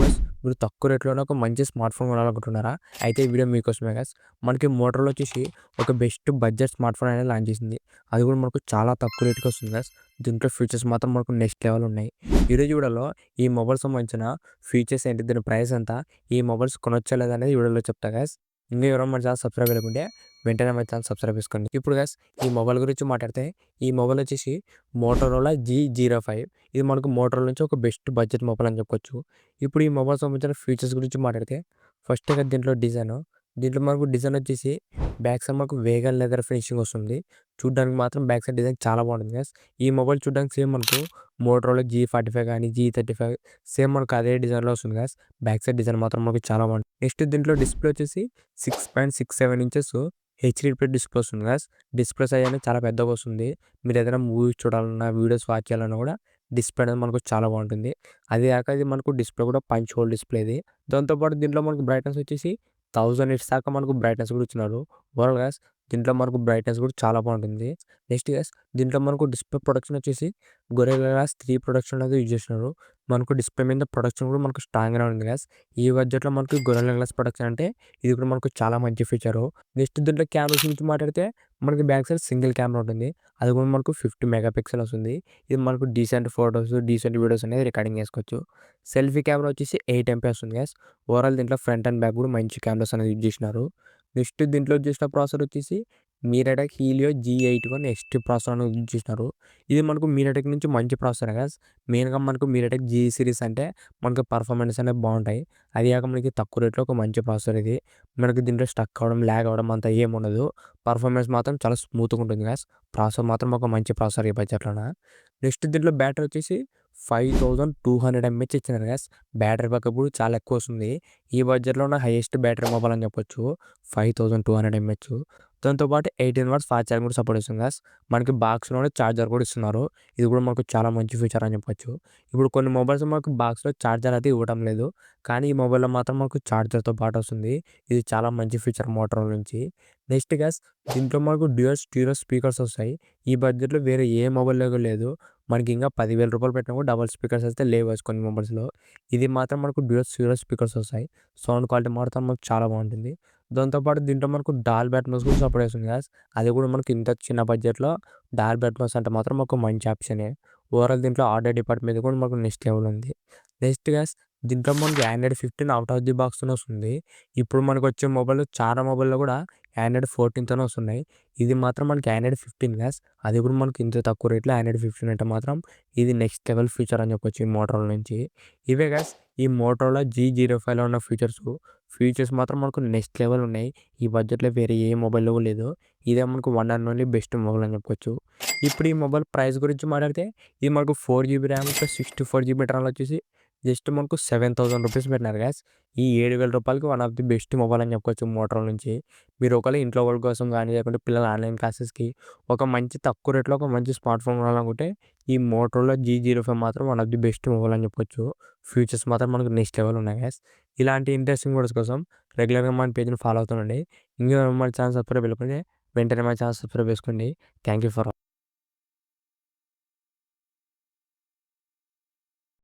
Guys మీరు తక్కువ రేట్‌లోనే ఒక మంచి స్మార్ట్ ఫోన్ కొనాలనుకుంటున్నారా? అయితే ఈ వీడియో మీకోసమే గైస్. మనకి మోటరోలా వచ్చేసి ఒక బెస్ట్ బడ్జెట్ స్మార్ట్ ఫోన్ అనేది లాంచ్ చేసింది. అది కూడా మనకు చాలా తక్కువ రేట్‌కి వస్తుంది గైస్. దీంట్లో ఫీచర్స్ మాత్రం మనకు నెక్స్ట్ లెవెల్ ఉన్నాయి. ఈరోజు వీడియోలో ఈ మొబైల్ సంబంధించిన ఫీచర్స్ ఏంటి? దీని ప్రైస్ ఎంత? ఈ మొబైల్స్ కొనొచ్చా లేదా అనేది ఈ వీడియోలో చెప్తా గైస్. ఇంకా ఎవరైనా మన ఛానల్ సబ్స్క్రైబ్ చేయకుంటే వెంటనే మన ఛానల్ సబ్స్క్రైబ్ చేసుకోండి. ఇప్పుడు గైస్ ఈ మొబైల్ గురించి మాట్లాడితే ఈ మొబైల్ వచ్చేసి మోటరోలా G05. ఇది మనకు మోటరోలా నుంచి ఒక బెస్ట్ బడ్జెట్ మొబైల్ అని చెప్పుకోవచ్చు. ఇప్పుడు ఈ మొబైల్ సంబంధించిన ఫీచర్స్ గురించి మాట్లాడితే ఫస్ట్‌గా దీంట్లో మనకు డిజైన్ వచ్చేసి బ్యాక్ సైడ్ మనకు వేగన్ లెదర్ ఫినిషింగ్ వస్తుంది. చూడ్డానికి మాత్రం బ్యాక్ సైడ్ డిజైన్ చాలా బాగుంటుంది గైస్. ఈ మొబైల్ చూడ్డానికి సేమ్ మనకు మోటరోలా G45 గానీ, G35 సేమ్ మనకు అదే డిజైన్‌లో వస్తుంది గైస్. బ్యాక్ సైడ్ డిజైన్ మాత్రం మనకు చాలా బాగుంటుంది. నెక్స్ట్ దీంట్లో డిస్‌ప్లే వచ్చేసి 6.67 ఇంచెస్ హెచ్‌డీ ప్లస్ డిస్‌ప్లే వస్తుంది గైస్. డిస్‌ప్లే సైజ్ అనేది చాలా పెద్దగా వస్తుంది. మీరు ఏదైనా మూవీస్ చూడాలన్నా, వీడియోస్ వాచ్ చేయాలన్నా కూడా డిస్‌ప్లే అనేది మనకు చాలా బాగుంటుంది. అది కాక ఇది మనకు డిస్‌ప్లే కూడా పంచ్ హోల్ డిస్‌ప్లే ఇది. దాంతో పాటు దీంట్లో మనకు బ్రైట్‌నెస్ వచ్చేసి 1000 నిట్స్ దాకా మనకు బ్రైట్‌నెస్ కూడా ఇచ్చినారు. ఓవరాల్ గైస్ దీంట్లో మనకు బ్రైట్‌నెస్ కూడా చాలా బాగుంటుంది. నెక్స్ట్ గైస్ దీంట్లో మనకు డిస్‌ప్లే ప్రొటెక్షన్ వచ్చేసి గొరిల్లా గ్లాస్ 3 ప్రొటెక్షన్ అనేది యూజ్ చేసినారు. మనకు డిస్‌ప్లే మీద ప్రొటెక్షన్ కూడా మనకు స్ట్రాంగ్‌గానే ఉంది గైస్. ఈ బడ్జెట్‌లో మనకు గొరిల్లా గ్లాస్ ప్రొటెక్షన్ అంటే ఇది కూడా మనకు చాలా మంచి ఫీచరు. నెక్స్ట్ దీంట్లో కెమెరాస్ గురించి మాట్లాడితే మనకి బ్యాక్ సైడ్ సింగిల్ కెమెరా ఉంటుంది. అది కూడా మనకు 50 మెగా పిక్సెల్ వస్తుంది. ఇది మనకు డీసెంట్ ఫోటోస్, డీసెంట్ వీడియోస్ అనేది రికార్డింగ్ చేసుకోవచ్చు. సెల్ఫీ కెమెరా వచ్చేసి 8 ఎంపీ వస్తుంది గైస్. ఓవరాల్ దీంట్లో ఫ్రంట్ అండ్ బ్యాక్ కూడా మంచి కెమెరాస్ అనేది యూజ్ చేసినారు. నెక్స్ట్ దీంట్లో యూజ్ చేసిన ప్రాసెసర్ వచ్చేసి మీరాటెక్ హీలియో G81 ఎక్స్‌టీ ప్రాసెసర్ అనేది యూజ్ చేసినారు. ఇది మనకు మీరాటెక్ నుంచి మంచి ప్రాసెసర్ గైస్. మెయిన్‌గా మనకు మీరాటెక్ G సిరీస్ అంటే మనకు పర్ఫార్మెన్స్ అనేవి బాగుంటాయి. అది కాక మనకి తక్కువ రేట్‌లో ఒక మంచి ప్రాసెసర్ ఇది. మనకి దీంట్లో స్టక్ అవ్వడం, ల్యాగ్ అవ్వడం అంతా ఏముండదు. పర్ఫార్మెన్స్ మాత్రం చాలా స్మూత్‌గా ఉంటుంది గైస్. ప్రాసెసర్ మాత్రం ఒక మంచి ప్రాసెసర్ ఈ బడ్జెట్‌లోన. నెక్స్ట్ దీంట్లో బ్యాటరీ వచ్చేసి 5200 ఎంహెచ్ ఇచ్చినారు గైస్. బ్యాటరీ బ్యాకప్ కూడా చాలా ఎక్కువ వస్తుంది. ఈ బడ్జెట్‌లో ఉన్న హైయెస్ట్ బ్యాటరీ మొబైల్ అని చెప్పొచ్చు. 5200 ఎంహెచ్. దాంతో పాటు 18 వాట్స్ ఫాస్ట్ ఛార్జింగ్ కూడా సపోర్ట్ చేస్తుంది గైస్. మనకి బాక్స్‌లోనే ఛార్జర్ కూడా ఇస్తున్నారు. ఇది కూడా మనకు చాలా మంచి ఫీచర్ అని చెప్పొచ్చు. ఇప్పుడు కొన్ని మొబైల్స్ మనకు బాక్స్‌లో ఛార్జర్ అయితే ఇవ్వడం లేదు. కానీ ఈ మొబైల్‌లో మాత్రం మనకు ఛార్జర్‌తో పాటు వస్తుంది. ఇది చాలా మంచి ఫీచర్ మోటరోలా నుంచి. నెక్స్ట్ గైస్ దీంట్లో మనకు డ్యూయల్ స్టీరియో స్పీకర్స్ వస్తాయి. ఈ బడ్జెట్‌లో వేరే ఏ మొబైల్‌లో కూడా లేదు. మనకి ఇంకా 10,000 రూపాయలు పెట్టినా కూడా డబుల్ స్పీకర్స్ అయితే లేవు గైస్ కొన్ని మొబైల్స్‌లో. ఇది మాత్రం మనకు డ్యూయల్ స్టీరియో స్పీకర్స్ వస్తాయి. సౌండ్ క్వాలిటీ మాత్రం మనకు చాలా బాగుంటుంది. దాంతో పాటు దీంట్లో మనకు డాల్బీ అట్మాస్ కూడా సపోర్ట్ చేస్తుంది గైస్. అది కూడా మనకి ఇంత చిన్న బడ్జెట్‌లో డాల్బీ అట్మాస్ అంటే మాత్రం ఒక మంచి ఆప్షనే. ఓవరాల్ దీంట్లో ఆడియో డిపార్ట్‌మెంట్ కూడా మనకు నెక్స్ట్ లెవెల్ ఉంది. నెక్స్ట్ గైస్ దీంట్లో మనకి ఆండ్రాయిడ్ 15 ఔట్ ఆఫ్ ది బాక్స్‌తోనే వస్తుంది. ఇప్పుడు మనకొచ్చే మొబైల్ చాలా మొబైల్‌లో కూడా ఆండ్రాయిడ్ 14తోనే వస్తున్నాయి. ఇది మాత్రం మనకి ఆండ్రాయిడ్ 15 గైస్. అది కూడా మనకి ఇంత తక్కువ రేట్‌లో ఆండ్రాయిడ్ 15 అంటే మాత్రం ఇది నెక్స్ట్ లెవెల్ ఫీచర్ అని చెప్పొచ్చు ఈ మోటరోలా నుంచి. ఇవే గైస్ ఈ మోటరోలా G05లో ఉన్న ఫీచర్స్ మాత్రం మనకు నెక్స్ట్ లెవెల్ ఉన్నాయి. ఈ బడ్జెట్‌లో వేరే ఏ మొబైల్‌లో కూడా లేదు. ఇదే మనకు one and only best mobile అని చెప్పుకోవచ్చు. ఇప్పుడు ఈ మొబైల్ ప్రైస్ గురించి మాట్లాడితే ఇది మనకు 4 GB RAM plus 64 GB internal వచ్చేసి జస్ట్ మనకు 7000 రూపీస్ పెట్టినారు గైస్. ఈ 7000 రూపాయలకి one of the best mobile అని చెప్పుకోవచ్చు మోటరోలా నుంచి. మీరు ఒకవేళ ఇంట్లో వాళ్ళ కోసం గానీ, లేకుంటే పిల్లల ఆన్‌లైన్ క్లాసెస్‌కి ఒక మంచి తక్కువ రేట్‌లో ఒక మంచి స్మార్ట్ ఫోన్ కొనాలనుకుంటే ఈ మోటరోలా G05 మాత్రం one of the best mobile అని చెప్పొచ్చు. ఫీచర్స్ మాత్రం మనకు నెక్స్ట్ లెవెల్ ఉన్నాయి గైస్. ఇలాంటి ఇంట్రెస్టింగ్ వీడియోస్ కోసం రెగ్యులర్‌గా మన పేజ్‌ని ఫాలో అవుతుండండి. ఇంకా మన ఛానల్ సబ్స్క్రైబ్ చేయకపోతే వెంటనే మన ఛానల్ సబ్స్క్రైబ్ చేసుకోండి. Thank you for